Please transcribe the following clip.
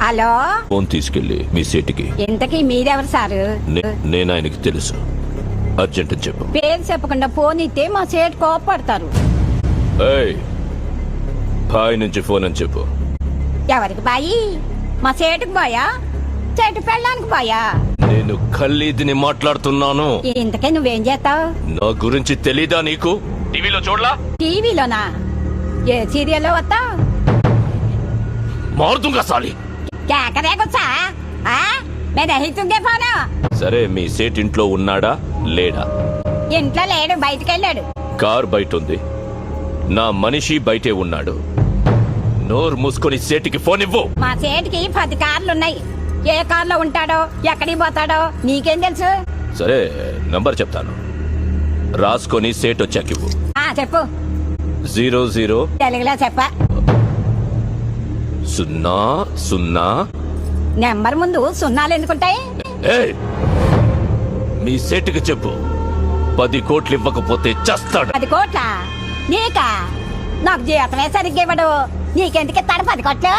Hello, phone తీసుకెళ్ళి మీ సీటుకి. ఇంతకీ మీరెవరు సారు? నేను ఆయనకి తెలుసు. అర్జెంట్ అని చెప్పు. పేరు చెప్పకుండా ఫోన్ ఇస్తే మా సేటు కోపడతారు. ఏయ్, బాయ్ నుంచి ఫోన్ అని చెప్పు. ఎవరికి బాయి? మా సేటుకు బాయా? చెట్టు పెళ్ళడానికి బాయా? నేను ఖల్లీదిని మాట్లాడుతున్నాను. ఇంతకే నువ్వేం చేస్తావు? నా గురించి తెలీదా నీకు? టీవీలో చూడలా? టీవీలోనా? ఏ సీరియల్లో వస్తావు? మారుతుంగా సాలి. కేకరేకొచ్చా? మెదహితుంగే ఫోను. సరే, మీ సేట్ ఇంట్లో ఉన్నాడా లేడా? ఇంట్లో లేడు, బయటకెళ్ళాడు. కార్ బయట ఉంది. నా మనిషి బయటే ఉన్నాడు. నోరు మూసుకొని సేటికి ఫోన్ ఇవ్వు. మా సేటుకి 10 కార్లున్నాయి. ఏ కార్లో ఉంటాడో, ఎక్కడికి పోతాడో నీకేం తెలుసు? సరే, నంబర్ చెప్తాను, రాసుకొని సేట్ వచ్చాక ఇవ్వు. చెప్పు. 00 తెలుగులో చెప్ప. 00. నెంబర్ ముందు సున్నాలు ఎందుకుంటాయి? ఏయ్, మీ సేటుకి చెప్పు, 10 కోట్లు ఇవ్వకపోతే చస్తాడు. 10 కోట్ల? నీకా? నాకు జీతమే సరిగ్గా ఇవ్వడు. నీకెందుకు ఇస్తాడు 10 కోట్లు?